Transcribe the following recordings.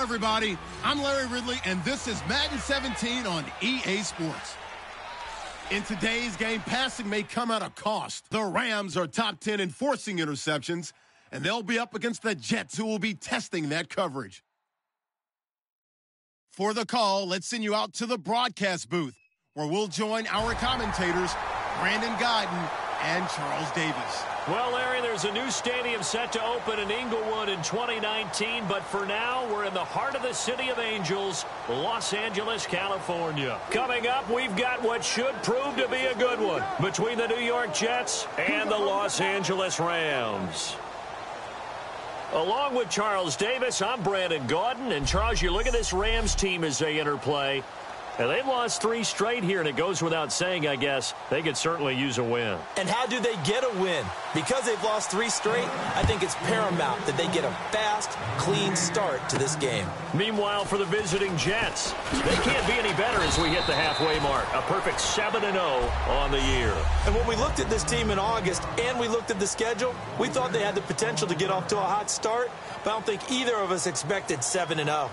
everybody. I'm Larry Ridley, and this is Madden 17 on EA Sports. In today's game, passing may come at a cost. The Rams are top 10 in forcing interceptions, and they'll be up against the Jets, who will be testing that coverage. For the call, let's send you out to the broadcast booth, where we'll join our commentators, Brandon Godden and Charles Davis. Well, Larry, there's a new stadium set to open in Inglewood in 2019, but for now, we're in the heart of the City of Angels, Los Angeles, California. Coming up, we've got what should prove to be a good one between the New York Jets and the Los Angeles Rams. Along with Charles Davis, I'm Brandon Gaudin. And, Charles, you look at this Rams team as they interplay. And they've lost 3 straight here, and it goes without saying, I guess, they could certainly use a win. And how do they get a win? Because they've lost 3 straight, I think it's paramount that they get a fast, clean start to this game. Meanwhile, for the visiting Jets, they can't be any better as we hit the halfway mark. A perfect 7-0 on the year. And when we looked at this team in August and we looked at the schedule, we thought they had the potential to get off to a hot start, but I don't think either of us expected 7-0.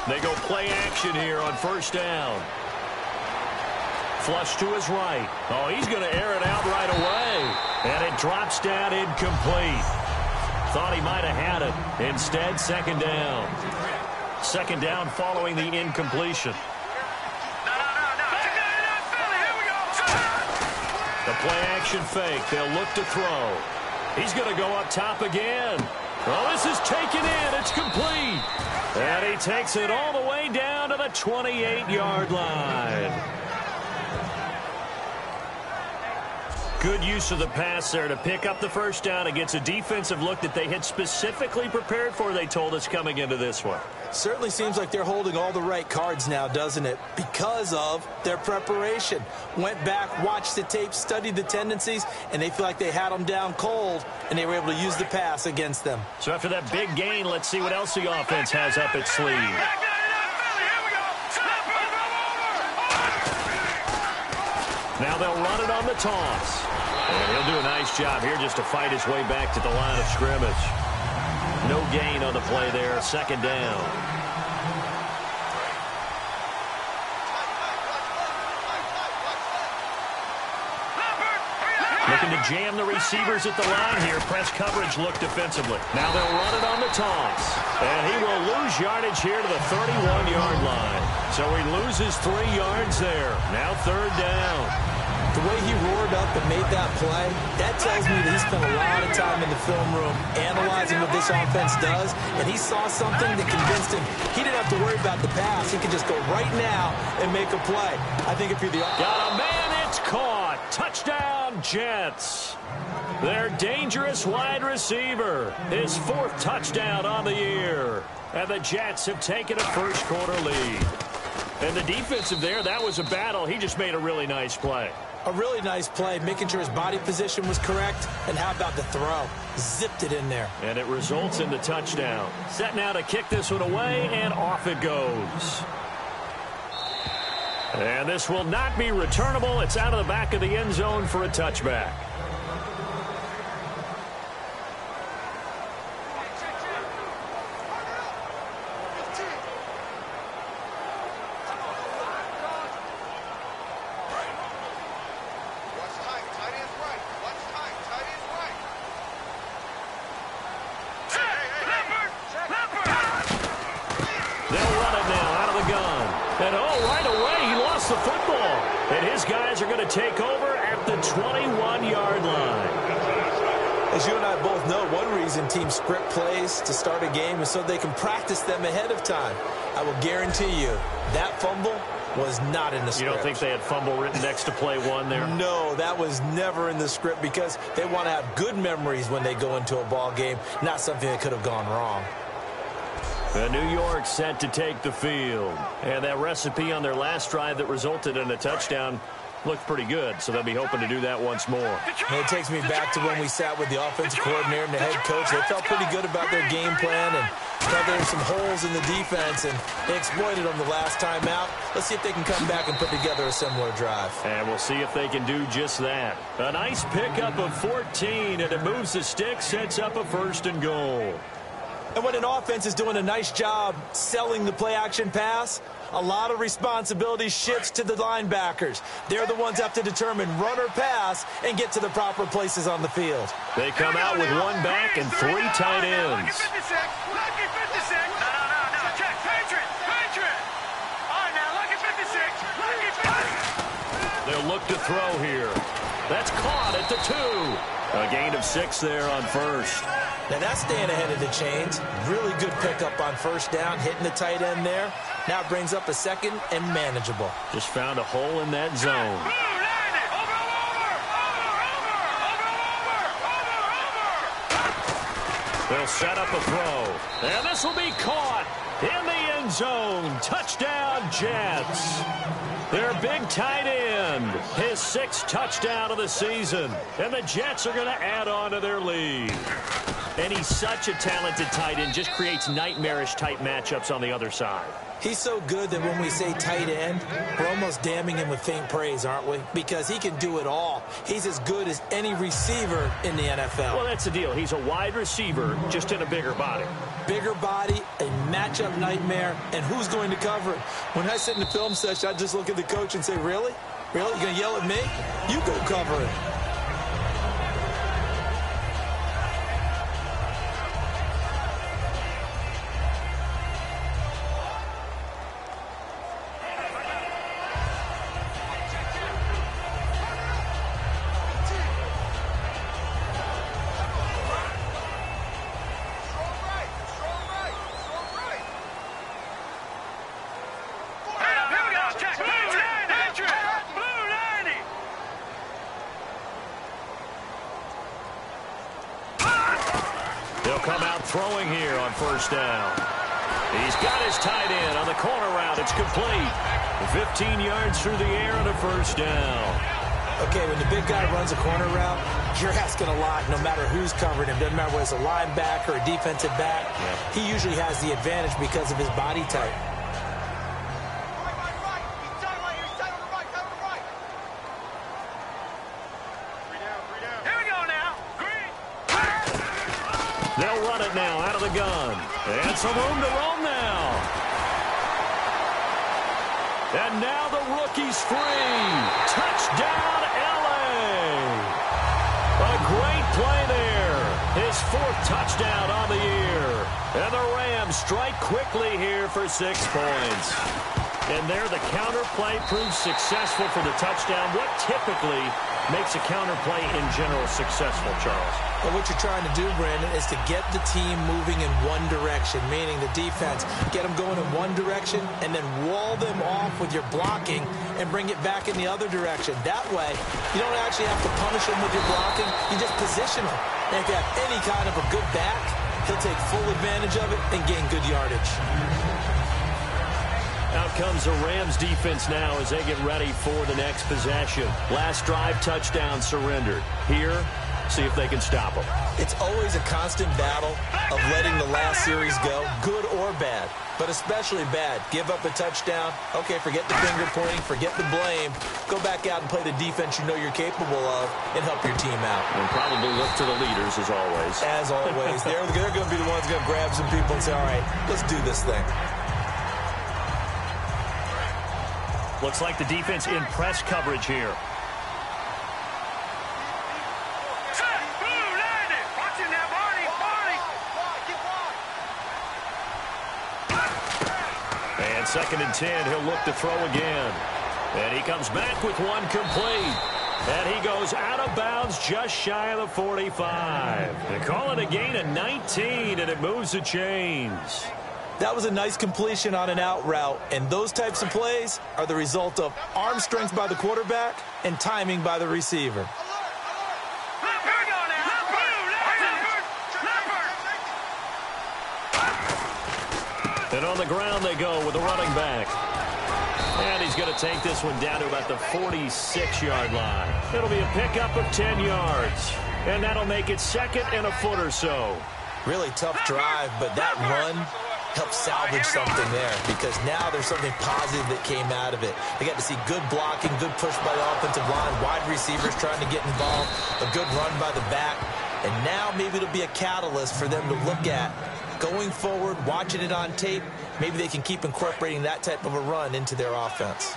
They go play action here on first down. Flush to his right. Oh, he's going to air it out right away. And it drops down incomplete. Thought he might have had it. Instead, second down. Second down following the incompletion. The play action fake. They'll look to throw. He's going to go up top again. Well, this is taken in. It's complete. And he takes it all the way down to the 28-yard line. Good use of the pass there to pick up the first down against a defensive look that they had specifically prepared for, they told us, coming into this one. Certainly seems like they're holding all the right cards now, doesn't it? Because of their preparation. Went back, watched the tape, studied the tendencies, and they feel like they had them down cold, and they were able to use the pass against them. So after that big gain, let's see what else the offense has up its sleeve. Now they'll run it on the toss. And he'll do a nice job here just to fight his way back to the line of scrimmage. No gain on the play there. Second down. Looking to jam the receivers at the line here. Press coverage look defensively. Now they'll run it on the toss. And he will lose yardage here to the 31-yard line. So he loses 3 yards there. Now third down. The way he roared up and made that play, that tells me that he spent a lot of time in the film room analyzing what this offense does, and he saw something that convinced him he didn't have to worry about the pass. He could just go right now and make a play. I think if you're the... Got a man, it's caught. Touchdown, Jets. Their dangerous wide receiver. His 4th touchdown on the year. And the Jets have taken a first-quarter lead. And the defensive there, that was a battle. He just made a really nice play. A really nice play, making sure his body position was correct. And how about the throw? Zipped it in there. And it results in the touchdown. Set now to kick this one away, and off it goes. And this will not be returnable. It's out of the back of the end zone for a touchback. The football, and his guys are going to take over at the 21-yard line. As you and I both know, one reason teams script plays to start a game is so they can practice them ahead of time. I will guarantee you that fumble was not in the script. You don't think they had fumble written next to play 1 there? No, that was never in the script because they want to have good memories when they go into a ball game, not something that could have gone wrong. New York set to take the field. And that recipe on their last drive that resulted in a touchdown looked pretty good, so they'll be hoping to do that once more. And it takes me back to when we sat with the offensive coordinator and the head coach. They felt pretty good about their game plan and thought there were some holes in the defense, and they exploited them the last time out. Let's see if they can come back and put together a similar drive. And we'll see if they can do just that. A nice pickup of 14, and it moves the stick, sets up a 1st and goal. And when an offense is doing a nice job selling the play-action pass, a lot of responsibility shifts to the linebackers. They're the ones that have to determine run or pass and get to the proper places on the field. They come out with 1 back and 3 tight ends. They'll look to throw here. That's caught at the 2. A gain of 6 there on 1st. Now that's staying ahead of the chains. Really good pickup on 1st down, hitting the tight end there. Now it brings up a 2nd and manageable. Just found a hole in that zone. They'll set up a throw. And this will be caught in the end zone. Touchdown, Jets. Their big tight end, his 6th touchdown of the season. And the Jets are going to add on to their lead. And he's such a talented tight end, just creates nightmarish-type matchups on the other side. He's so good that when we say tight end, we're almost damning him with faint praise, aren't we? Because he can do it all. He's as good as any receiver in the NFL. Well, that's the deal. He's a wide receiver, just in a bigger body. Bigger body, a matchup nightmare, and who's going to cover it? When I sit in the film session, I just look at the coach and say, really? Really? You're going to yell at me? You go cover it. Throwing here on 1st down. He's got his tight end on the corner route. It's complete. 15 yards through the air and a 1st down. Okay, when the big guy runs a corner route, you're asking a lot no matter who's covering him. Doesn't matter whether it's a linebacker or a defensive back. Yeah. He usually has the advantage because of his body type. They'll run it now out of the gun. And some room to roam now. And now the rookie's free. Touchdown, L.A. A great play there. His 4th touchdown on the year. And the Rams strike quickly here for 6 points. And there the counter play proves successful for the touchdown. What typically makes a counter play in general successful, Charles? Well, what you're trying to do, Brandon, is to get the team moving in one direction, meaning the defense, get them going in one direction and then wall them off with your blocking and bring it back in the other direction. That way, you don't actually have to punish them with your blocking. You just position them. And if you have any kind of a good back, he'll take full advantage of it and gain good yardage. Out comes the Rams defense now as they get ready for the next possession. Last drive, touchdown surrendered. Here, see if they can stop them. It's always a constant battle of letting the last series go, good or bad, but especially bad. Give up a touchdown. Okay, forget the finger pointing, forget the blame. Go back out and play the defense you know you're capable of and help your team out. And probably look to the leaders as always. As always. They're going to be the ones going to grab some people and say, all right, let's do this thing. Looks like the defense in press coverage here. And 2nd and 10, he'll look to throw again. And he comes back with one complete. And he goes out of bounds just shy of the 45. They call it a gain of 19, and it moves the chains. That was a nice completion on an out route, and those types of plays are the result of arm strength by the quarterback and timing by the receiver. And on the ground they go with the running back. And he's going to take this one down to about the 46-yard line. It'll be a pickup of 10 yards. And that'll make it 2nd and a foot or so. Really tough drive, but that run helped salvage something there because now there's something positive that came out of it. They got to see good blocking, good push by the offensive line, wide receivers trying to get involved, a good run by the back. And now maybe it'll be a catalyst for them to look at going forward, watching it on tape. Maybe they can keep incorporating that type of a run into their offense.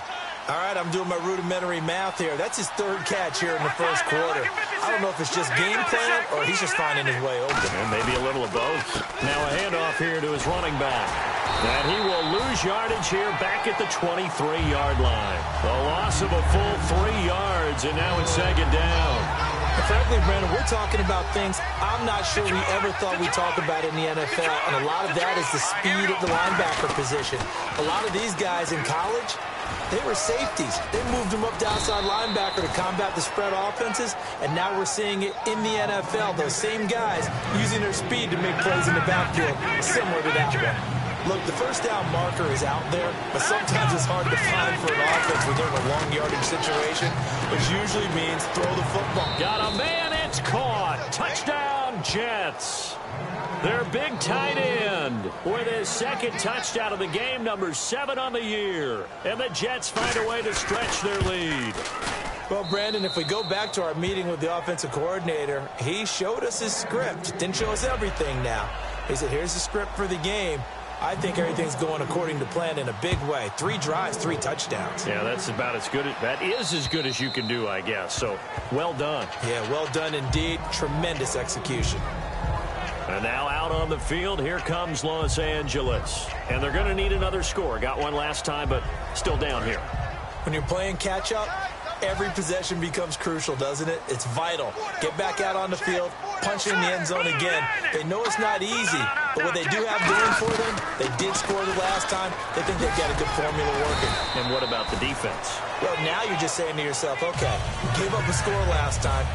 All right, I'm doing my rudimentary math here. That's his 3rd catch here in the 1st quarter. I don't know if it's just game plan or he's just finding his way open. And maybe a little of both. Now a handoff here to his running back. And he will lose yardage here back at the 23-yard line. The loss of a full 3 yards, and now it's 2nd down. Frankly, Brandon, we're talking about things I'm not sure we ever thought we'd talk about in the NFL, and a lot of that is the speed of the linebacker position. A lot of these guys in college, they were safeties. They moved them up to outside linebacker to combat the spread offenses, and now we're seeing it in the NFL. Those same guys using their speed to make plays in the backfield, similar to that one. Look, the first down marker is out there, but sometimes it's hard to find for an offense when they're in a long yardage situation, which usually means throw the football. Got a man, it's caught. Touchdown, Jets. Their big tight end with his 2nd touchdown of the game, number 7 on the year. And the Jets find a way to stretch their lead. Well, Brandon, if we go back to our meeting with the offensive coordinator, he showed us his script. Didn't show us everything now. He said, here's the script for the game. I think everything's going according to plan in a big way. 3 drives, 3 touchdowns. Yeah, that's about as good. That is as good as you can do, I guess. So, well done. Yeah, well done indeed. Tremendous execution. And now out on the field, here comes Los Angeles. And they're going to need another score. Got one last time, but still down here. When you're playing catch-up, every possession becomes crucial, doesn't it? It's vital. Get back out on the field, punch in the end zone again. They know it's not easy, but what they do have going for them, they did score the last time. They think they've got a good formula working. And what about the defense? Well, now you're just saying to yourself, okay, gave up a score last time.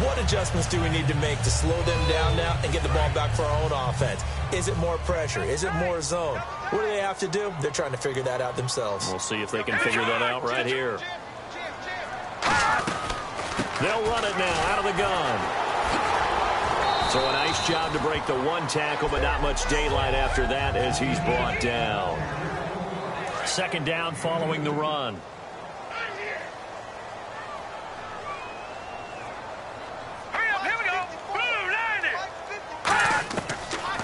What adjustments do we need to make to slow them down now and get the ball back for our own offense? Is it more pressure? Is it more zone? What do they have to do? They're trying to figure that out themselves. We'll see if they can figure that out right here. They'll run it now out of the gun. So a nice job to break the 1 tackle, but not much daylight after that as he's brought down. 2nd down following the run.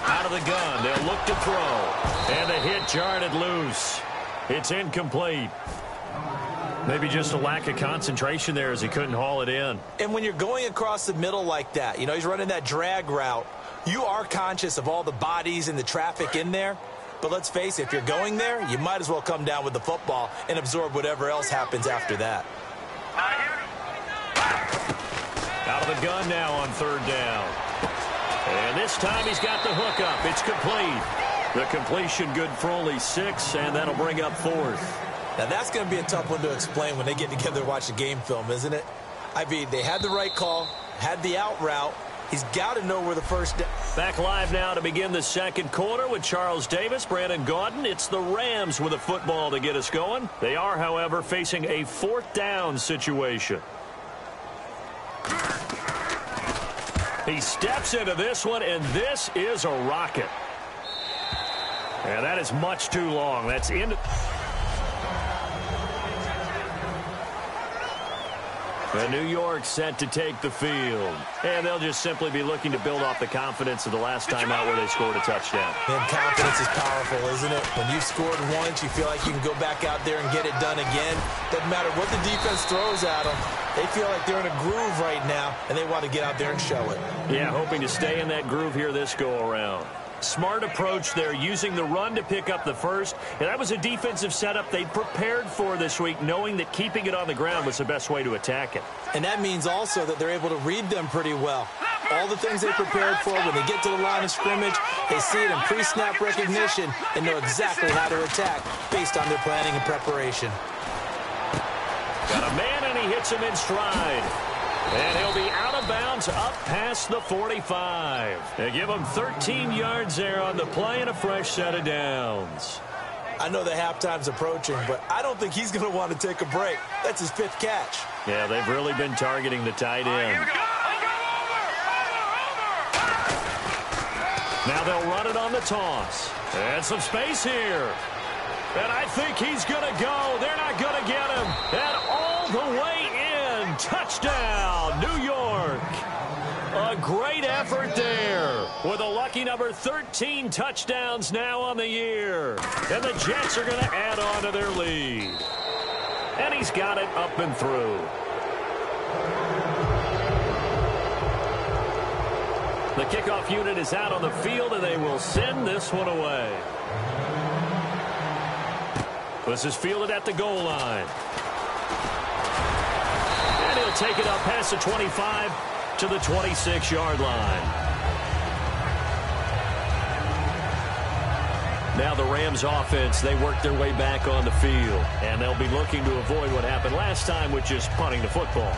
Out of the gun, they'll look to throw. And the hit jarred loose. It's incomplete. Maybe just a lack of concentration there as he couldn't haul it in. And when you're going across the middle like that, he's running that drag route, you are conscious of all the bodies and the traffic in there. But let's face it, if you're going there, you might as well come down with the football and absorb whatever else happens after that. Out of the gun now on 3rd down. And this time he's got the hookup. It's complete. The completion good for only 6, and that'll bring up 4th. Now, that's going to be a tough one to explain when they get together to watch the game film, isn't it? I mean, they had the right call, had the out route. He's got to know where the first down. Back live now to begin the 2nd quarter with Charles Davis, Brandon Gaudin. It's the Rams with a football to get us going. They are, however, facing a 4th down situation. He steps into this one, and this is a rocket. And that is much too long. That's in. And New York set to take the field. And they'll just simply be looking to build off the confidence of the last time out where they scored a touchdown. And confidence is powerful, isn't it? When you've scored once, you feel like you can go back out there and get it done again. Doesn't matter what the defense throws at them. They feel like they're in a groove right now, and they want to get out there and show it. Yeah, hoping to stay in that groove here this go-around. Smart approach there, using the run to pick up the first. And that was a defensive setup they prepared for this week, knowing that keeping it on the ground was the best way to attack it. And that means also that they're able to read them pretty well. All the things they prepared for, when they get to the line of scrimmage, they see it in pre-snap recognition and know exactly how to attack based on their planning and preparation. Got a man, and he hits him in stride. And he'll be out of bounds up past the 45. They give him 13 yards there on the play and a fresh set of downs. I know the halftime's approaching, but I don't think he's going to want to take a break. That's his 5th catch. Yeah, they've really been targeting the tight end. Now they'll run it on the toss. And some space here. And I think he's going to go. They're not going to get him. And all the way in. Touchdown, New York. A great effort there with a lucky number 13 touchdowns now on the year. And the Jets are going to add on to their lead. And he's got it up and through. The kickoff unit is out on the field, and they will send this one away. This is fielded at the goal line. And he'll take it up past the 25 to the 26-yard line. Now the Rams offense, they work their way back on the field. And they'll be looking to avoid what happened last time, which is punting the football.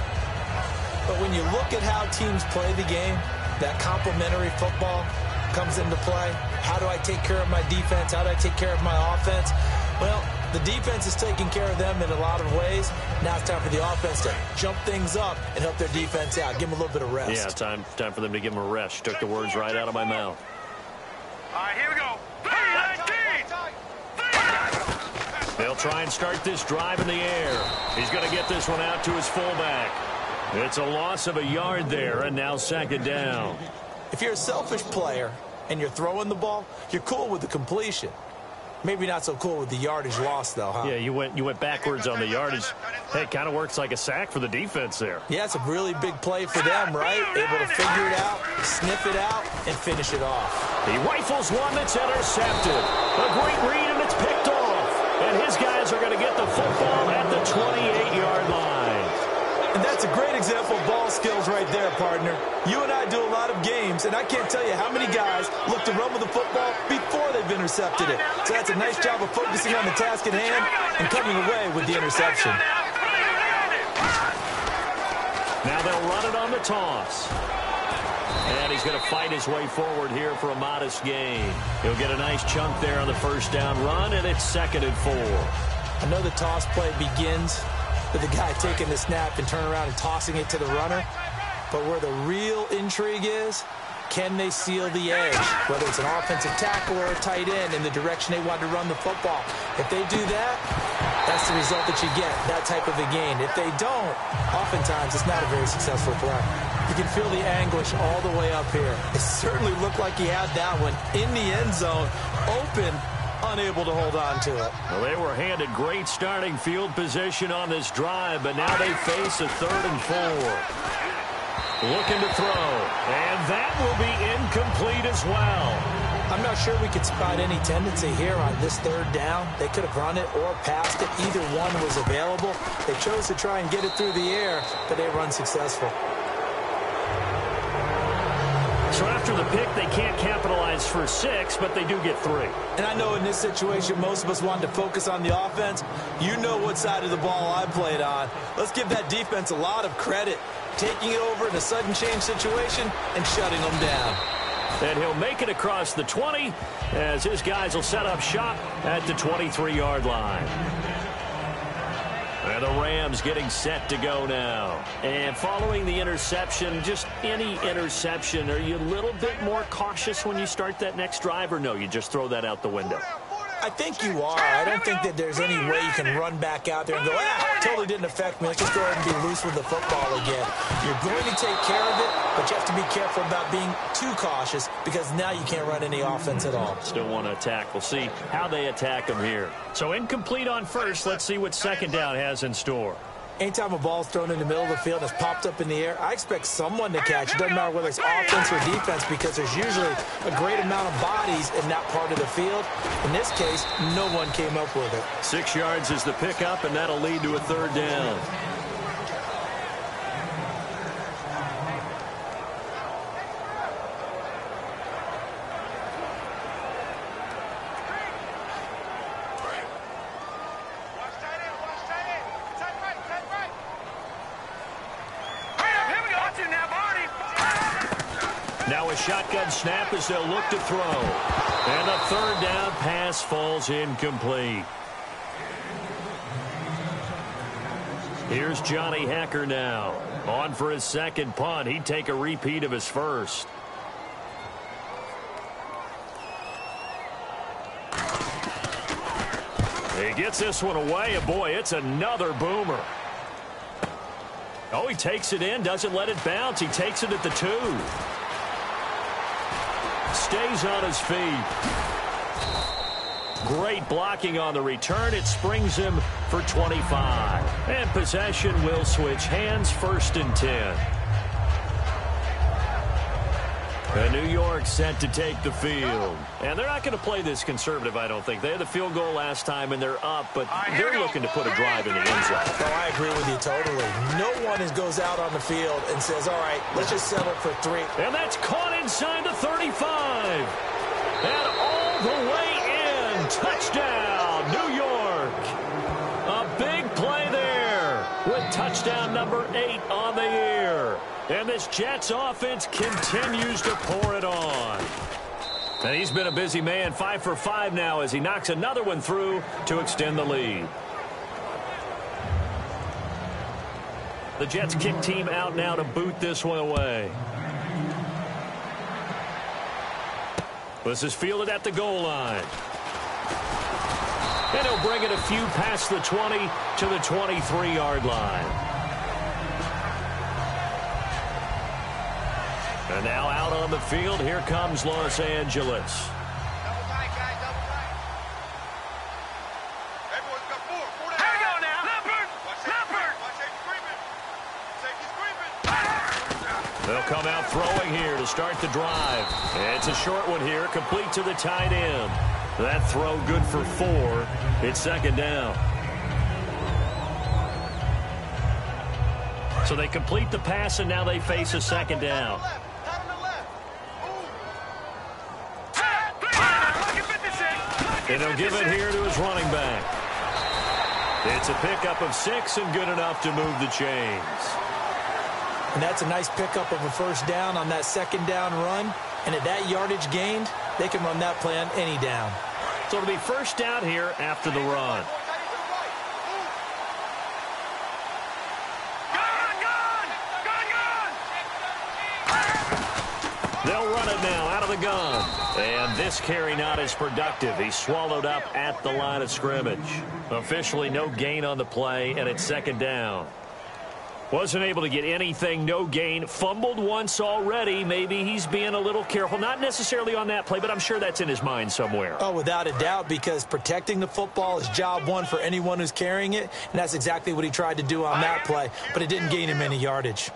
But when you look at how teams play the game, that complementary football comes into play. How do I take care of my defense? How do I take care of my offense? Well, the defense is taking care of them in a lot of ways. Now it's time for the offense to jump things up and help their defense out. Give them a little bit of rest. Yeah, time for them to give them a rest. You took the words right out of my mouth. All right, here we go. They'll try and start this drive in the air. He's going to get this one out to his fullback. It's a loss of a yard there, and now 2nd down. If you're a selfish player and you're throwing the ball, you're cool with the completion. Maybe not so cool with the yardage loss, though, huh? Yeah, you went backwards on the yardage. Hey, it kind of works like a sack for the defense there. Yeah, it's a really big play for them, right? Able to figure it out, sniff it out, and finish it off. He rifles one that's intercepted. A great read, and it's picked off. And his guys are going to get the football at the 28-yard line. And that's a great example of ball skills right there, partner. You and I do a lot of games, and I can't tell you how many guys look to run with the football before they've intercepted it. So that's a nice job of focusing on the task at hand and coming away with the interception. Now they'll run it on the toss. And he's going to fight his way forward here for a modest gain. He'll get a nice chunk there on the 1st down run, and it's 2nd and 4. I know the toss play begins with the guy taking the snap and turn around and tossing it to the runner. But where the real intrigue is, can they seal the edge? Whether it's an offensive tackle or a tight end in the direction they want to run the football. If they do that, that's the result that you get, that type of a gain. If they don't, oftentimes it's not a very successful play. You can feel the anguish all the way up here. It certainly looked like he had that one in the end zone, open, unable to hold on to it. Well, they were handed great starting field position on this drive, but now they face a 3rd and 4. Looking to throw, and that will be incomplete as well. I'm not sure we could spot any tendency here on this 3rd down. They could have run it or passed it. Either one was available. They chose to try and get it through the air, but they were unsuccessful. So after the pick, they can't capitalize for 6, but they do get 3. And I know in this situation, most of us wanted to focus on the offense. You know what side of the ball I played on. Let's give that defense a lot of credit, taking it over in a sudden change situation and shutting them down. And he'll make it across the 20 as his guys will set up shop at the 23-yard line. And the Rams getting set to go now. And following the interception, just any interception, are you a little bit more cautious when you start that next drive, or no, you just throw that out the window? I think you are. I don't think that there's any way you can run back out there and go, totally didn't affect me. Let's just go ahead and be loose with the football again. You're going to take care of it, but you have to be careful about being too cautious because now you can't run any offense at all. Still want to attack. We'll see how they attack them here. So incomplete on 1st. Let's see what 2nd down has in store. Anytime a ball's thrown in the middle of the field and it's popped up in the air, I expect someone to catch. It doesn't matter whether it's offense or defense because there's usually a great amount of bodies in that part of the field. In this case, no one came up with it. 6 yards is the pickup, and that'll lead to a 3rd down. Now a shotgun snap as they'll look to throw. And the third down pass falls incomplete. Here's Johnny Hecker now. On for his second punt. He'd take a repeat of his first. He gets this one away, and boy, it's another boomer. Oh, he takes it in, doesn't let it bounce. He takes it at the 2. Stays on his feet. Great blocking on the return. It springs him for 25. And possession will switch hands, 1st and 10. And New York set to take the field. And they're not going to play this conservative, I don't think. They had the field goal last time, and they're up, but they're looking to put a drive in the end zone. Oh, I agree with you totally. No one goes out on the field and says, all right, let's just settle for 3. And that's caught inside the 35. And all the way in. Touchdown, New York. A big play there with touchdown number 8 on the year. And this Jets offense continues to pour it on. And he's been a busy man, 5 for 5 now as he knocks another one through to extend the lead. The Jets kick team out now to boot this one away. This is fielded at the goal line. And he'll bring it a few past the 20 to the 23-yard line. And now out on the field, here comes Los Angeles. Double tight, guys, double tight. Everyone's got 4. 4 down. Here we go now. Leopard! Leopard! Watch safety screaming. Safety screaming. They'll come out throwing here to start the drive. It's a short one here, complete to the tight end. That throw good for 4. It's 2nd down. So they complete the pass, and now they face a 2nd down. And he'll give it here to his running back. It's a pickup of 6 and good enough to move the chains. And that's a nice pickup of a 1st down on that 2nd down run. And at that yardage gained, they can run that play on any down. So it'll be 1st down here after the run. They'll run it now out of the gun. And this carry not as productive. He's swallowed up at the line of scrimmage. Officially no gain on the play, and it's 2nd down. Wasn't able to get anything, no gain. Fumbled once already. Maybe he's being a little careful. Not necessarily on that play, but I'm sure that's in his mind somewhere. Oh, without a doubt, because protecting the football is job 1 for anyone who's carrying it, and that's exactly what he tried to do on that play, but it didn't gain him any yardage.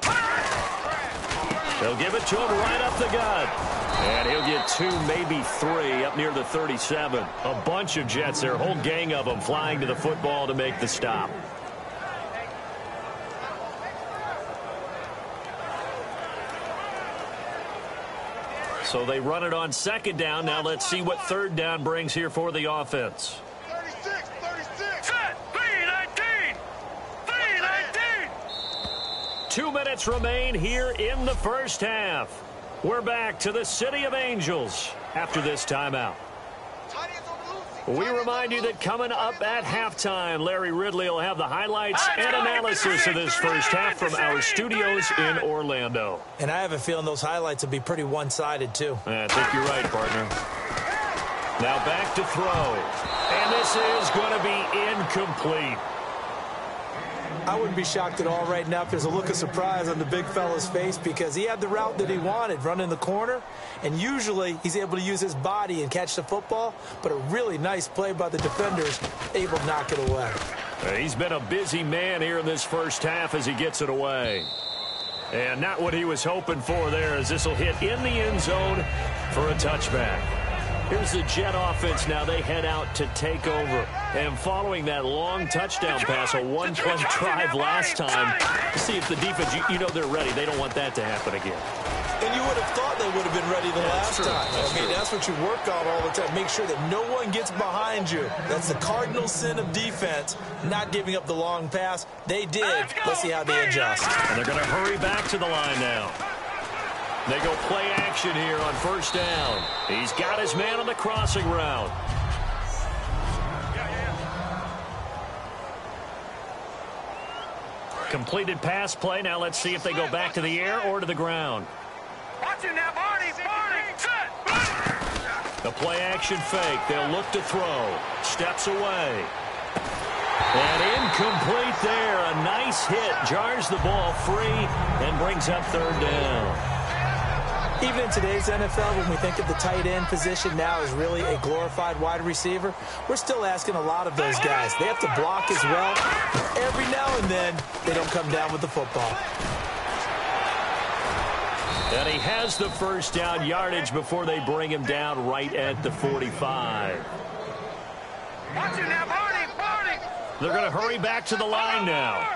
They'll give it to him right up the gut. And he'll get 2, maybe 3 up near the 37. A bunch of Jets there, a whole gang of them flying to the football to make the stop. So they run it on 2nd down. Now let's see what 3rd down brings here for the offense. 36, 36. Set, 319. 319. 2 minutes remain here in the 1st half. We're back to the City of Angels after this timeout. We remind you that coming up at halftime, Larry Ridley will have the highlights and analysis of this 1st half from our studios in Orlando. And I have a feeling those highlights will be pretty one-sided, too. I think you're right, partner. Now back to throw. And this is going to be incomplete. I wouldn't be shocked at all right now if there's a look of surprise on the big fella's face because he had the route that he wanted, running the corner, and usually he's able to use his body and catch the football, but a really nice play by the defenders, able to knock it away. He's been a busy man here in this 1st half as he gets it away. And not what he was hoping for there as this will hit in the end zone for a touchback. Here's the Jet offense now. They head out to take over. And following that long touchdown pass, a 1-play drive last time, see if the defense, you know they're ready. They don't want that to happen again. And you would have thought they would have been ready the last time. That's what you work on all the time. Make sure that no one gets behind you. That's the cardinal sin of defense, not giving up the long pass. They did. Let's see how they adjust. And they're going to hurry back to the line now. They go play action here on first down. He's got his man on the crossing route. Completed pass play. Now let's see if they go back to the air or to the ground. Watch it now, Barney. The play action fake. They'll look to throw. Steps away. And incomplete there. A nice hit. Jars the ball free and brings up third down. Even in today's NFL, when we think of the tight end position now as really a glorified wide receiver, we're still asking a lot of those guys. They have to block as well. Every now and then, they don't come down with the football. And he has the first down yardage before they bring him down right at the 45. Watch it now, Barney. They're going to hurry back to the line now.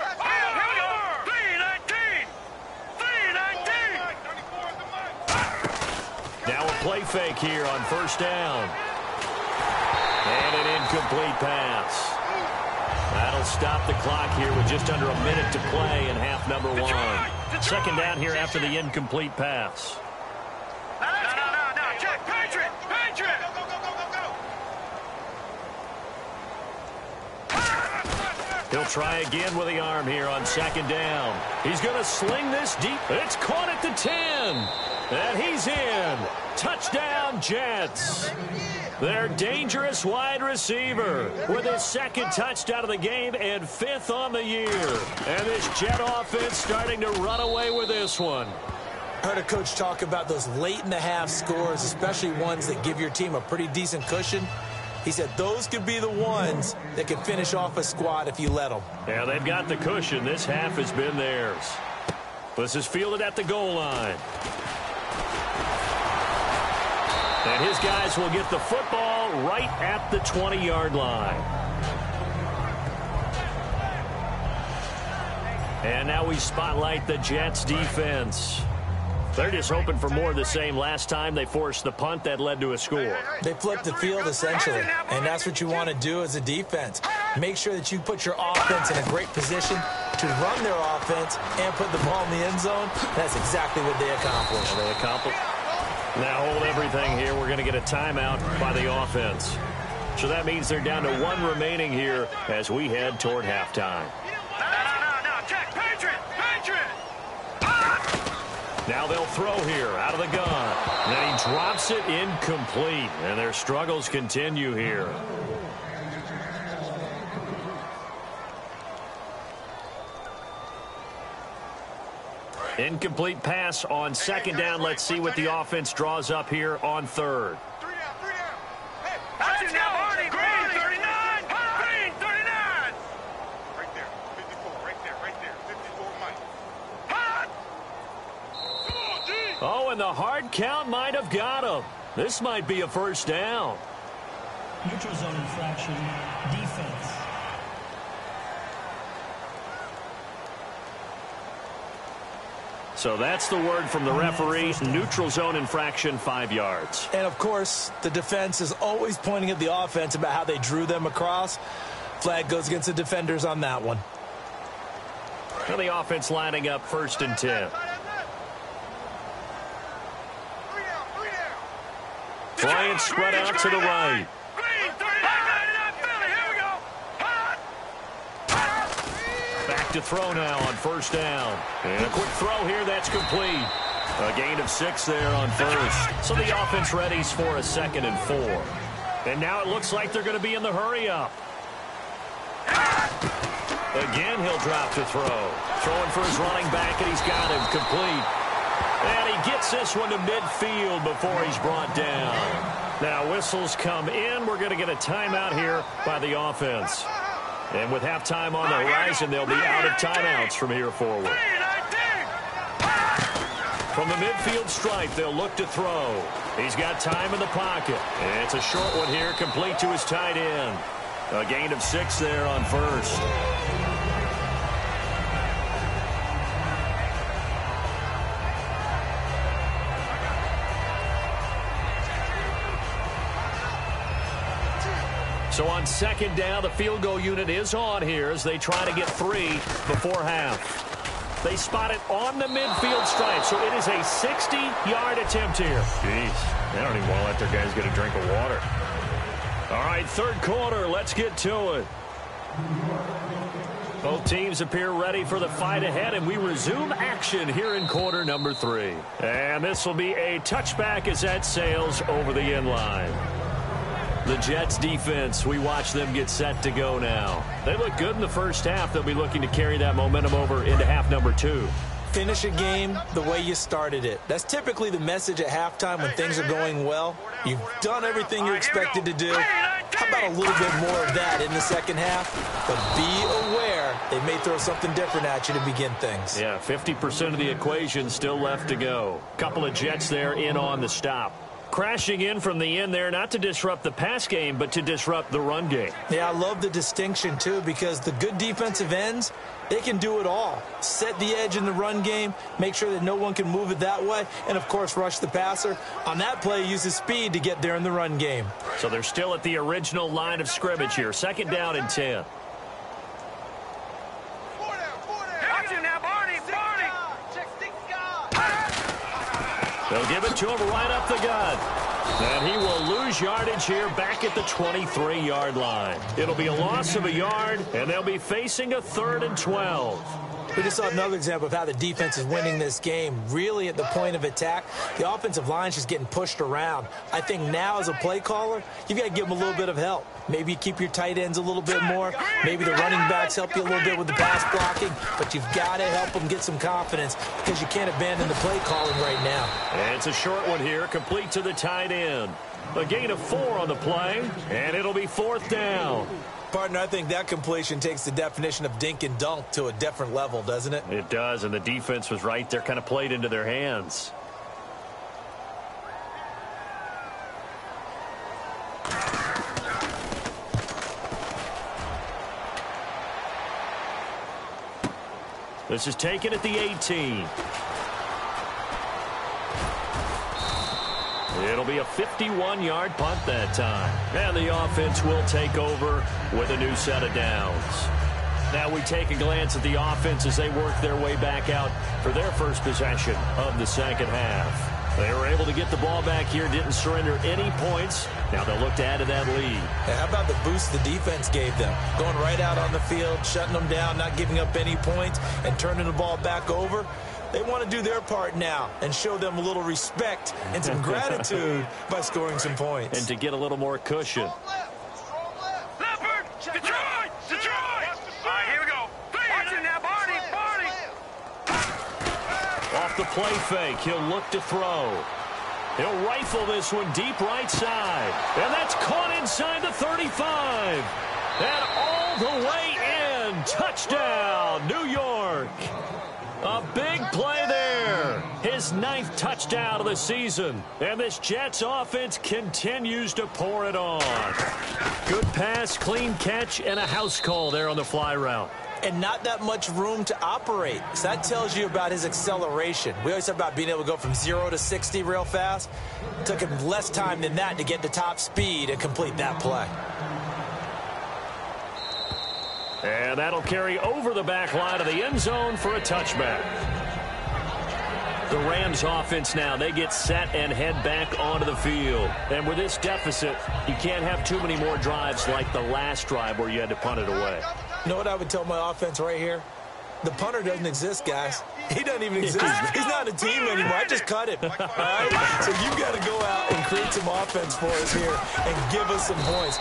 Now a play fake here on first down. And an incomplete pass. That'll stop the clock here with just under a minute to play in half number one. Second down here after the incomplete pass. No. Check. Patriot. He'll try again with the arm here on second down. He's going to sling this deep. It's caught at the 10. And he's in. Touchdown, Jets. Their dangerous wide receiver with his second touchdown of the game and fifth on the year. And this Jet offense starting to run away with this one. I heard a coach talk about those late-in-the-half scores, especially ones that give your team a pretty decent cushion. He said those could be the ones that could finish off a squad if you let them. Yeah, they've got the cushion. This half has been theirs. This is fielded at the goal line. And his guys will get the football right at the 20-yard line. And now we spotlight the Jets defense. They're just hoping for more of the same. Last time they forced the punt that led to a score. They flipped the field, essentially, and that's what you want to do as a defense. Make sure that you put your offense in a great position to run their offense and put the ball in the end zone. That's exactly what they accomplished. Now hold everything here. We're going to get a timeout by the offense. So that means they're down to one remaining here as we head toward halftime. No. Check. Patriot. Now they'll throw here out of the gun. And then he drops it incomplete. And their struggles continue here. Incomplete pass on second down. Let's see what the offense draws up here on third. Three down. Hey, watch it now, Barney. Green 39. Green 39. Right there. 54. Right there. 54, Mike. Hot. Oh, and the hard count might have got him. This might be a first down. Neutral zone infraction, defense. So that's the word from the referee. Neutral zone infraction, 5 yards. And, of course, the defense is always pointing at the offense about how they drew them across. Flag goes against the defenders on that one. And the offense lining up first and 10. Bryant spread out to the right. Back to throw now on first down. And a quick throw here, that's complete. A gain of 6 there on first. So the offense readies for a 2nd and 4. And now it looks like they're going to be in the hurry-up. Again, he'll drop to throw. Throwing for his running back, and he's got him complete. And he gets this one to midfield before he's brought down. Now whistles come in. We're going to get a timeout here by the offense. And with halftime on the horizon, they'll be out of timeouts from here forward. From the midfield stripe, they'll look to throw. He's got time in the pocket. And it's a short one here, complete to his tight end. A gain of 6 there on first. So on second down, the field goal unit is on here as they try to get 3 before half. They spot it on the midfield stripe, so it is a 60-yard attempt here. Jeez, they don't even want to let their guys get a drink of water. All right, third quarter, let's get to it. Both teams appear ready for the fight ahead, and we resume action here in quarter number 3. And this will be a touchback as that sails over the end line. The Jets defense, we watch them get set to go now. They look good in the first half. They'll be looking to carry that momentum over into half number 2. Finish a game the way you started it. That's typically the message at halftime when things are going well. You've done everything you're expected to do. How about a little bit more of that in the second half? But be aware they may throw something different at you to begin things. Yeah, 50% of the equation still left to go. Couple of Jets there in on the stop. Crashing in from the end there, not to disrupt the pass game, but to disrupt the run game. Yeah, I love the distinction, too, because the good defensive ends, they can do it all. Set the edge in the run game, make sure that no one can move it that way, and, of course, rush the passer. On that play, use his speed to get there in the run game. So they're still at the original line of scrimmage here. Second down and 10. They'll give it to him right up the gut. And he will lose yardage here back at the 23-yard line. It'll be a loss of a yard, and they'll be facing a 3rd and 12. We just saw another example of how the defense is winning this game. Really at the point of attack, the offensive line's just getting pushed around. I think now as a play caller, you've got to give them a little bit of help. Maybe you keep your tight ends a little bit more. Maybe the running backs help you a little bit with the pass blocking. But you've got to help them get some confidence because you can't abandon the play calling right now. And it's a short one here, complete to the tight end. A gain of 4 on the play, and it'll be 4th down. Partner, I think that completion takes the definition of dink and dunk to a different level, doesn't it? It does, and the defense was right there, kind of played into their hands. This is taken at the 18. It'll be a 51-yard punt that time. And the offense will take over with a new set of downs. Now we take a glance at the offense as they work their way back out for their first possession of the second half. They were able to get the ball back here, didn't surrender any points. Now they'll look to add to that lead. And how about the boost the defense gave them? Going right out on the field, shutting them down, not giving up any points, and turning the ball back over. They want to do their part now and show them a little respect and some gratitude by scoring some points. And to get a little more cushion. Leopard! Detroit! Detroit! All right, here we go. Watch it now, Barney! Off the play fake, he'll look to throw. He'll rifle this one deep right side. And that's caught inside the 35. And all the way in. Touchdown, New York. A big play there. His 9th touchdown of the season. And this Jets offense continues to pour it on. Good pass, clean catch, and a house call there on the fly route. And not that much room to operate. So that tells you about his acceleration. We always talk about being able to go from 0 to 60 real fast. It took him less time than that to get to top speed and complete that play. And that'll carry over the back line of the end zone for a touchback. The Rams offense now, they get set and head back onto the field. And with this deficit, you can't have too many more drives like the last drive where you had to punt it away. You know what I would tell my offense right here? The punter doesn't exist, guys. He doesn't even exist. He's not a team anymore. I just cut him. All right? So you've got to go out and create some offense for us here and give us some points.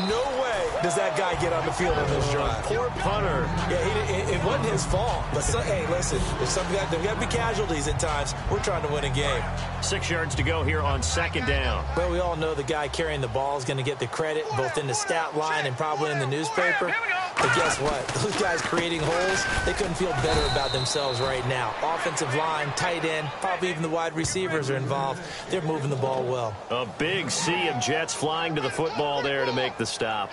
No way does that guy get on the field on this drive. Poor punter. Yeah, it wasn't his fault. But, hey, listen, there's got to be casualties at times. We're trying to win a game. 6 yards to go here on second down. Well, we all know the guy carrying the ball is going to get the credit both in the stat line and probably in the newspaper. But guess what? Those guys creating holes, they couldn't feel better about themselves right now. Offensive line, tight end, probably even the wide receivers are involved. They're moving the ball well. A big sea of Jets flying to the football there to make the stop.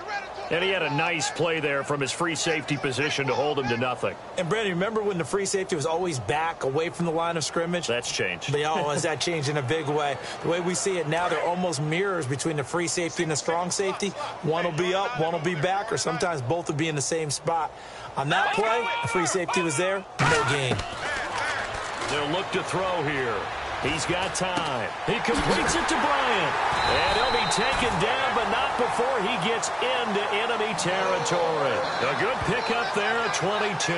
And he had a nice play there from his free safety position to hold him to nothing. And, Brandon, remember when the free safety was always back away from the line of scrimmage? That's changed. But, has that changed in a big way? The way we see it now, they're almost mirrors between the free safety and the strong safety. One will be up, one will be back, or sometimes both will be in the same spot. On that play, the free safety was there, no gain. They'll look to throw here. He's got time. He completes it to Bryant. And he'll be taken down, but not before he gets into enemy territory. A good pickup there at 22.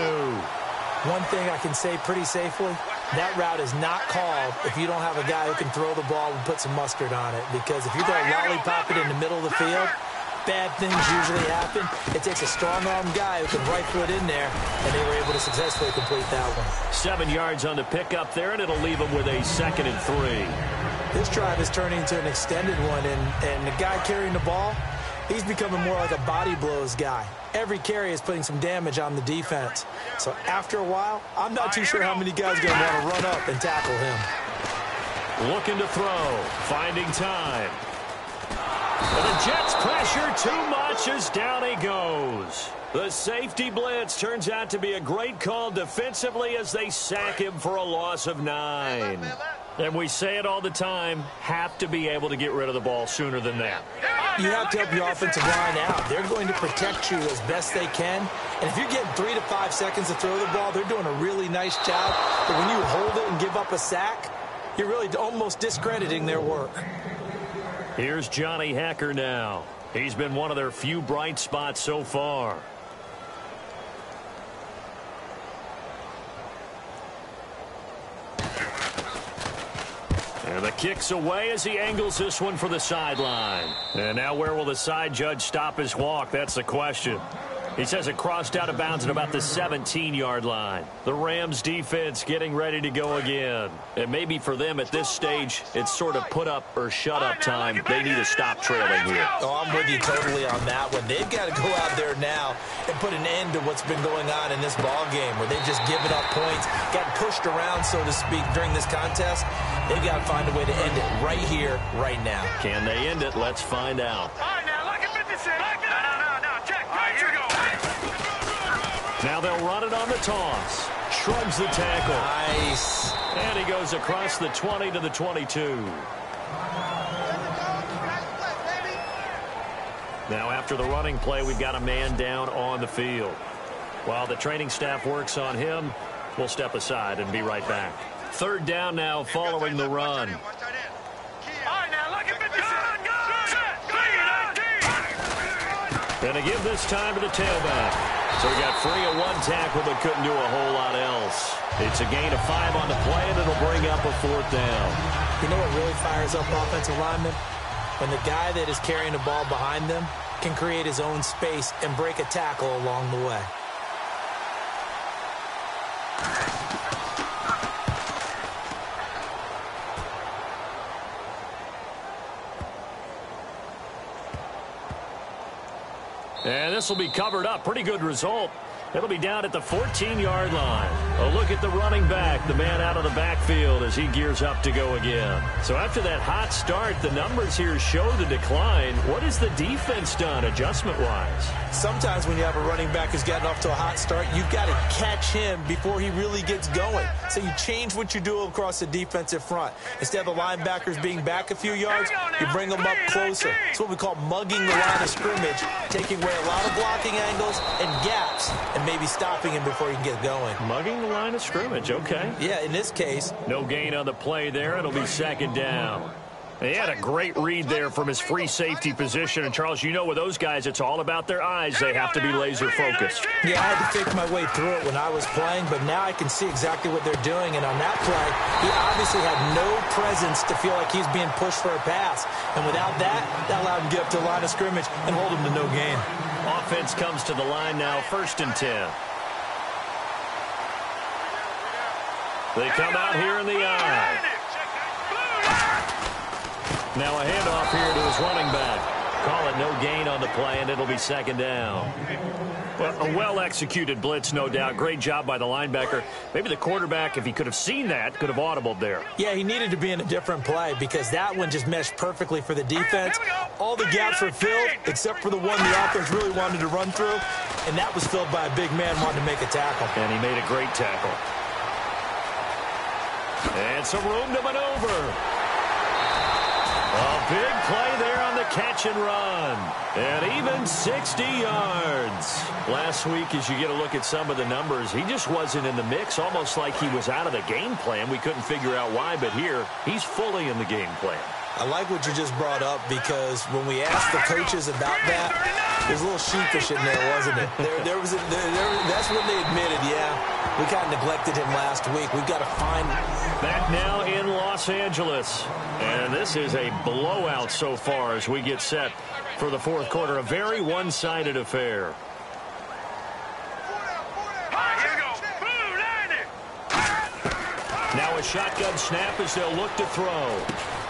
One thing I can say pretty safely, that route is not called if you don't have a guy who can throw the ball and put some mustard on it. Because if you're going to lollipop it in the middle of the field, bad things usually happen. It takes a strong-armed guy who can rifle it in there, and they were able to successfully complete that one. 7 yards on the pickup there, and it'll leave him with a 2nd and 3. This drive is turning into an extended one, and the guy carrying the ball, he's becoming more like a body blows guy. Every carry is putting some damage on the defense. So after a while, I'm not too sure how many guys are going to want to run up and tackle him. Looking to throw, finding time. And the Jets pressure too much as down he goes. The safety blitz turns out to be a great call defensively as they sack him for a loss of 9. And we say it all the time, have to be able to get rid of the ball sooner than that. You have to help your offensive line out. They're going to protect you as best they can. And if you're getting 3 to 5 seconds to throw the ball, they're doing a really nice job. But when you hold it and give up a sack, you're really almost discrediting their work. Here's Johnny Hacker now. He's been one of their few bright spots so far. And the kick's away as he angles this one for the sideline. And now where will the side judge stop his walk? That's the question. He says it crossed out of bounds at about the 17-yard line. The Rams defense getting ready to go again. And maybe for them at this stage, it's sort of put up or shut up time. They need to stop trailing here. Oh, I'm with you totally on that one. They've got to go out there now and put an end to what's been going on in this ball game where they've just given up points, got pushed around, so to speak, during this contest. They've got to find a way to end it right here, right now. Can they end it? Let's find out. All right, now, look at 56. No, check. All right, here we go. Now they'll run it on the toss. Shrugs the tackle. Nice. And he goes across the 20 to the 22. Now after the running play, we've got a man down on the field. While the training staff works on him, we'll step aside and be right back. 3rd down now following the run. All right, now, look at 56. And to give this time to the tailback. So he got free of 1 tackle but couldn't do a whole lot else. It's a gain of 5 on the play, and it'll bring up a 4th down. You know what really fires up offensive linemen? When the guy that is carrying the ball behind them can create his own space and break a tackle along the way. And this will be covered up. Pretty good result. It'll be down at the 14-yard line. A look at the running back, the man out of the backfield as he gears up to go again. So after that hot start, the numbers here show the decline. What has the defense done adjustment-wise? Sometimes when you have a running back who's gotten off to a hot start, you've got to catch him before he really gets going. So you change what you do across the defensive front. Instead of the linebackers being back a few yards, you bring them up closer. It's what we call mugging the line of scrimmage, taking away a lot of blocking angles and gaps, and maybe stopping him before he can get going. Mugging the line of scrimmage, okay. Yeah, in this case. No gain on the play there. It'll be 2nd down. He had a great read there from his free safety position. And, Charles, you know with those guys, it's all about their eyes. They have to be laser-focused. Yeah, I had to fake my way through it when I was playing, but now I can see exactly what they're doing. And on that play, he obviously had no presence to feel like he's being pushed for a pass. And without that, that allowed him to get up to the line of scrimmage and hold him to no gain. Offense comes to the line now, 1st and 10. They come out here in the eye. Now a handoff here to his running back. Call it no gain on the play, and it'll be second down. Well, a well-executed blitz, no doubt. Great job by the linebacker. Maybe the quarterback, if he could have seen that, could have audibled there. Yeah, he needed to be in a different play because that one just meshed perfectly for the defense. All the gaps were filled except for the one the offense really wanted to run through, and that was filled by a big man wanting to make a tackle. And he made a great tackle. And some room to maneuver. A big play there on the catch and run. And even 60 yards. Last week, as you get a look at some of the numbers, he just wasn't in the mix, almost like he was out of the game plan. We couldn't figure out why, but here, he's fully in the game plan. I like what you just brought up because when we asked the coaches about that, there's a little sheepish in there, wasn't it? That's when they admitted, yeah, we kind of neglected him last week. We've got to find... Back now in Los Angeles. And this is a blowout so far as we get set for the fourth quarter. A very one-sided affair. Now a shotgun snap as they'll look to throw.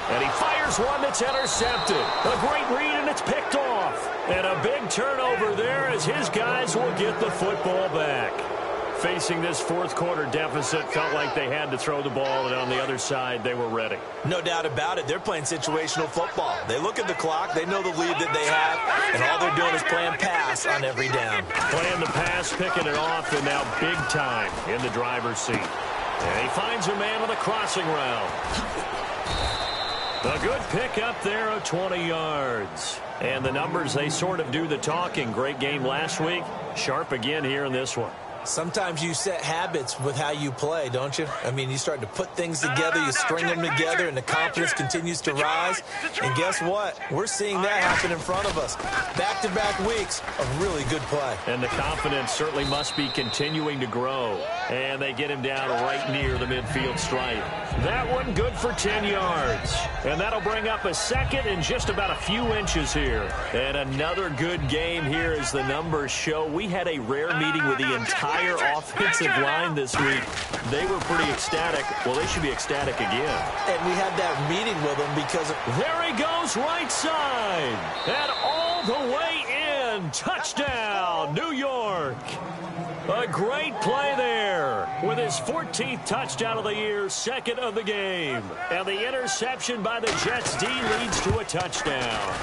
And he fires one that's intercepted. A great read, and it's picked off. And a big turnover there as his guys will get the football back. Facing this fourth quarter deficit, felt like they had to throw the ball, and on the other side, they were ready. No doubt about it. They're playing situational football. They look at the clock. They know the lead that they have, and all they're doing is playing pass on every down. Playing the pass, picking it off, and now big time in the driver's seat. And he finds a man on the crossing route. A good pick up there of 20 yards. And the numbers, they sort of do the talking. Great game last week. Sharp again here in this one. Sometimes you set habits with how you play, don't you? I mean, you start to put things together, you string them together, and the confidence continues to rise. And guess what? We're seeing that happen in front of us. Back-to-back weeks of really good play. And the confidence certainly must be continuing to grow. And they get him down right near the midfield stripe. That one good for 10 yards. And that'll bring up a second and just about a few inches here. And another good game here as the numbers show. We had a rare meeting with the entire offensive line this week. They were pretty ecstatic. Well, they should be ecstatic again. And we had that meeting with them because... There he goes, right side. And all the way in. Touchdown, New York. A great play there with his 14th touchdown of the year, second of the game. And the interception by the Jets D leads to a touchdown.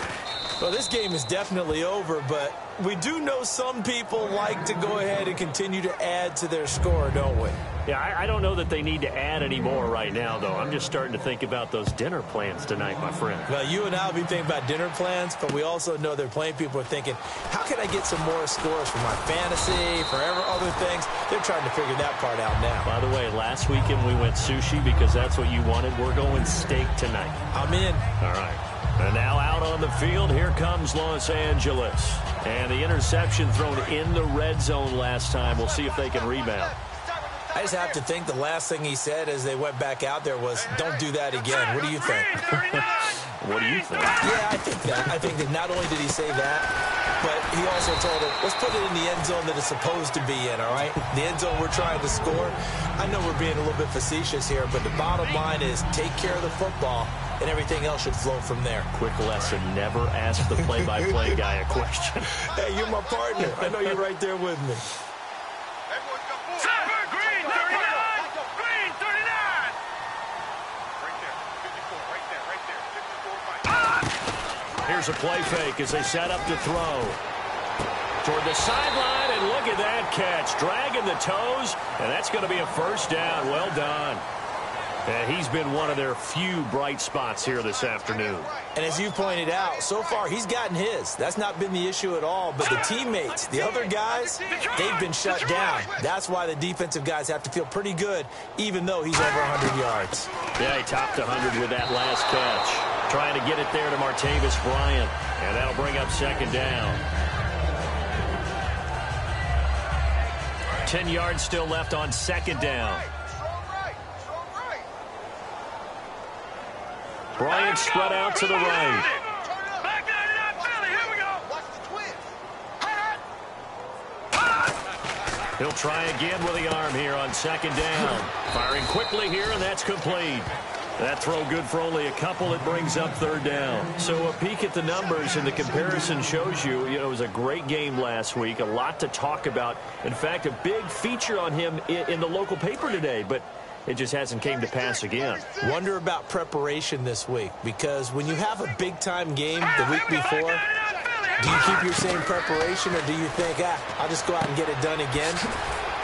Well, this game is definitely over, but we do know some people like to go ahead and continue to add to their score, don't we? Yeah, I don't know that they need to add any more right now, though. I'm just starting to think about those dinner plans tonight, my friend. Well, you and I will be thinking about dinner plans, but we also know they're playing people are thinking, how can I get some more scores for my fantasy, for other things? They're trying to figure that part out now. By the way, last weekend we went sushi because that's what you wanted. We're going steak tonight. I'm in. All right. And now out on the field, here comes Los Angeles. And the interception thrown in the red zone last time. We'll see if they can rebound. I just have to think the last thing he said as they went back out there was, don't do that again. What do you think? What do you think? Yeah, I think that. I think that not only did he say that, but he also told him, let's put it in the end zone that it's supposed to be in, all right? The end zone we're trying to score. I know we're being a little bit facetious here, but the bottom line is take care of the football, and everything else should flow from there. Quick lesson, never ask the play-by-play guy a question. Hey, you're my partner. I know you're right there with me. Green 39! Green 39! Right there, 54, right there, 54, Mike. Here's a play fake as they set up to throw. Toward the sideline, and look at that catch. Dragging the toes, and that's going to be a first down. Well done. And he's been one of their few bright spots here this afternoon. And as you pointed out, so far he's gotten his. That's not been the issue at all. But the teammates, the other guys, they've been shut down. That's why the defensive guys have to feel pretty good, even though he's over 100 yards. Yeah, he topped 100 with that last catch. Trying to get it there to Martavis Bryant. And that'll bring up second down. 10 yards still left on second down. Bryant spread out to the right. Back 99 Philly, here we go. Watch the twist. He'll try again with the arm here on second down. Firing quickly here, and that's complete. That throw good for only a couple. It brings up third down. So a peek at the numbers, and the comparison shows you, it was a great game last week. A lot to talk about. In fact, a big feature on him in the local paper today, but it just hasn't came to pass again. Wonder about preparation this week, because when you have a big-time game the week before, do you keep your same preparation, or do you think, I'll just go out and get it done again?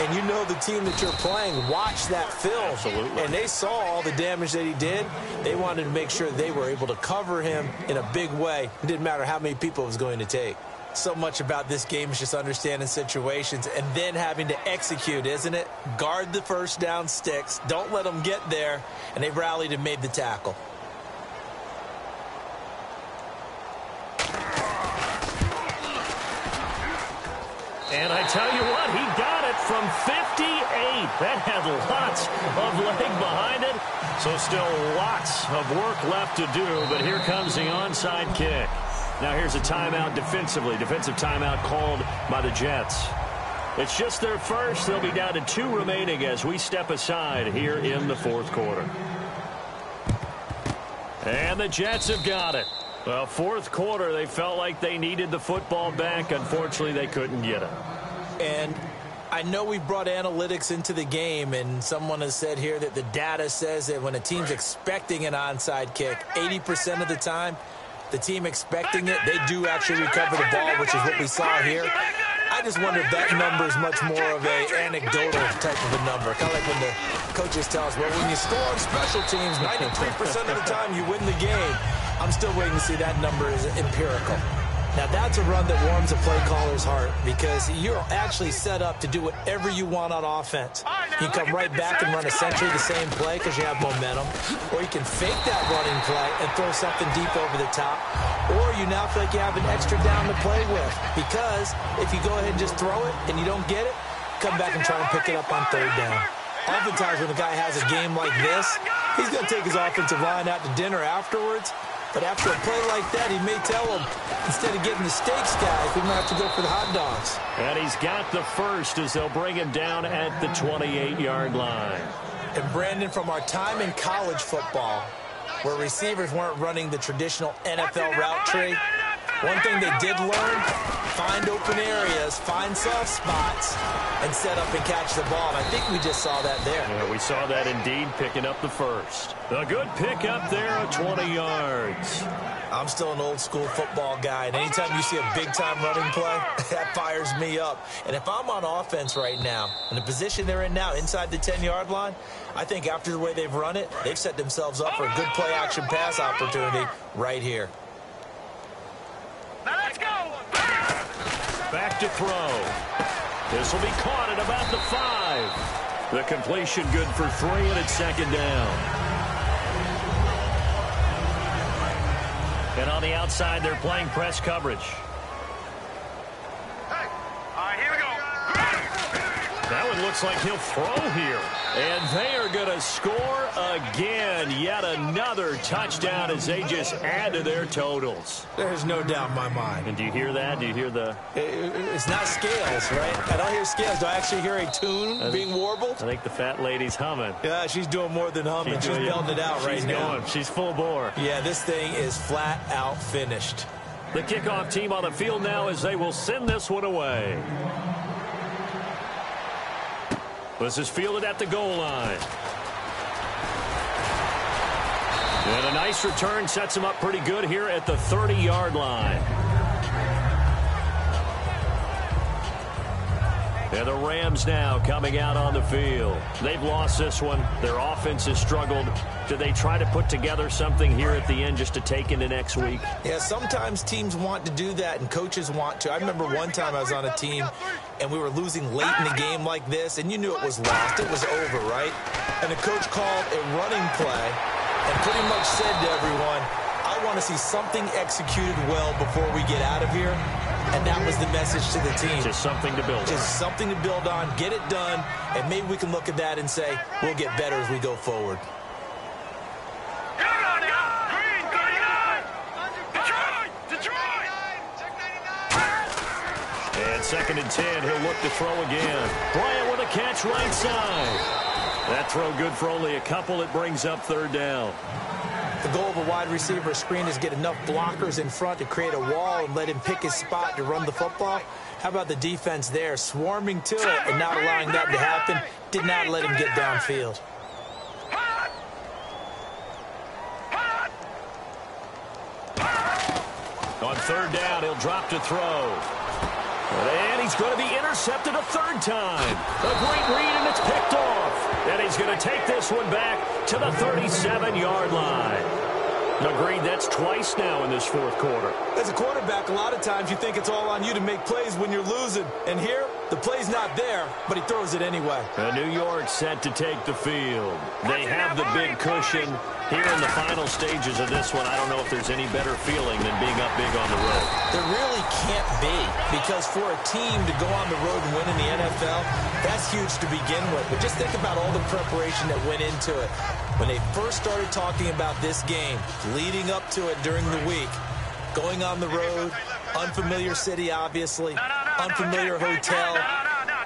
And you know the team that you're playing watched that film. Absolutely. And they saw all the damage that he did. They wanted to make sure they were able to cover him in a big way. It didn't matter how many people it was going to take. So much about this game is just understanding situations and then having to execute, isn't it? Guard the first down sticks. Don't let them get there. And they rallied and made the tackle. And I tell you what, he got it from 58. That had lots of leg behind it. So still lots of work left to do, but here comes the onside kick. Now here's a timeout defensively. Defensive timeout called by the Jets. It's just their first. They'll be down to 2 remaining as we step aside here in the fourth quarter. And the Jets have got it. Well, fourth quarter, they felt like they needed the football back. Unfortunately, they couldn't get it. And I know we brought analytics into the game, and someone has said here that the data says that when a team's expecting an onside kick, 80% of the time, the team expecting it, they do actually recover the ball, which is what we saw here. I just wonder if that number is much more of an anecdotal type of a number. Kind of like when the coaches tell us, well, when you score on special teams, 93% of the time you win the game. I'm still waiting to see that number is empirical. Now, that's a run that warms a play caller's heart because you're actually set up to do whatever you want on offense. You come right back and run essentially the same play because you have momentum, or you can fake that running play and throw something deep over the top, or you now feel like you have an extra down to play with because if you go ahead and just throw it and you don't get it, come back and try and pick it up on third down. Oftentimes when a guy has a game like this, he's going to take his offensive line out to dinner afterwards. But after a play like that, he may tell him, instead of getting the steaks, guys, we might have to go for the hot dogs. And he's got the first as they'll bring him down at the 28-yard line. And, Brandon, from our time in college football, where receivers weren't running the traditional NFL route tree, one thing they did learn, find open areas, find soft spots, and set up and catch the ball. And I think we just saw that there. Yeah, we saw that indeed, picking up the first. A good pick up there at 20 yards. I'm still an old-school football guy, and anytime you see a big-time running play, that fires me up. And if I'm on offense right now, in the position they're in now, inside the 10-yard line, I think after the way they've run it, they've set themselves up for a good play-action pass opportunity right here. Now let's go. Back to throw. This will be caught at about the 5. The completion good for 3, and it's second down. And on the outside, they're playing press coverage. Hey, all right, here we go. That one looks like he'll throw here. And they are going to score again. Yet another touchdown as they just add to their totals. There's no doubt in my mind. And do you hear that? Do you hear the... It's not scales, right? I don't hear scales. Do I actually hear a tune being warbled? I think the fat lady's humming. Yeah, she's doing more than humming. She's belting it out right now. Going. She's full bore. Yeah, this thing is flat out finished. The kickoff team on the field now as they will send this one away. This is fielded at the goal line. And a nice return sets him up pretty good here at the 30-yard line. And the Rams now coming out on the field. They've lost this one. Their offense has struggled. Do they try to put together something here at the end just to take into next week? Yeah, sometimes teams want to do that and coaches want to. I remember one time I was on a team and we were losing late in the game like this, and you knew it was lost. It was over, right? And the coach called a running play and pretty much said to everyone, I want to see something executed well before we get out of here. And that was the message to the team. Just something to build on. Just something to build on, get it done, and maybe we can look at that and say, we'll get better as we go forward. And 2nd and 10, he'll look to throw again. Bryant with a catch right side. That throw good for only a couple. It brings up third down. The goal of a wide receiver screen is get enough blockers in front to create a wall and let him pick his spot to run the football. How about the defense there, swarming to it and not allowing that to happen? Did not let him get downfield. On third down, he'll drop to throw. And he's going to be intercepted a third time. A great read, and it's picked off. And he's going to take this one back to the 37-yard line. Agreed, that's twice now in this fourth quarter. As a quarterback, a lot of times you think it's all on you to make plays when you're losing. And here, the play's not there, but he throws it anyway. New York set to take the field. They have the big cushion. Here in the final stages of this one, I don't know if there's any better feeling than being up big on the road. There really can't be, because for a team to go on the road and win in the NFL, that's huge to begin with. But just think about all the preparation that went into it. When they first started talking about this game, leading up to it during the week, going on the road, unfamiliar city, obviously, unfamiliar hotel.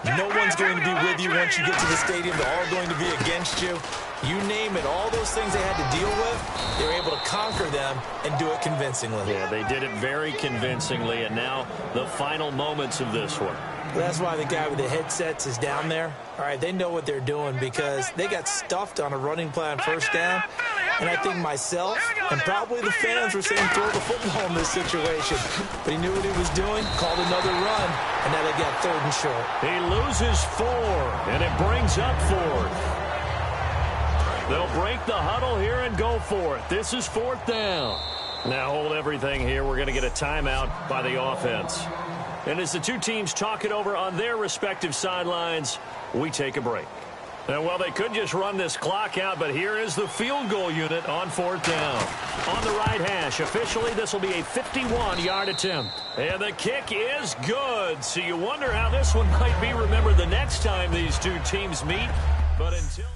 No one's going to be with you once you get to the stadium. They're all going to be against you. You name it, all those things they had to deal with, they were able to conquer them and do it convincingly. Yeah, they did it very convincingly, and now the final moments of this one. That's why the guy with the headsets is down there. All right, they know what they're doing because they got stuffed on a running play on first down. And I think myself and probably the fans were saying throw the football in this situation. But he knew what he was doing, called another run, and now they got third and short. He loses 4, and it brings up fourth. They'll break the huddle here and go for it. This is fourth down. Now hold everything here. We're going to get a timeout by the offense. And as the two teams talk it over on their respective sidelines, we take a break. And, well, they could just run this clock out, but here is the field goal unit on fourth down. On the right hash, officially, this will be a 51-yard attempt. And the kick is good. So you wonder how this one might be remembered the next time these two teams meet. But until...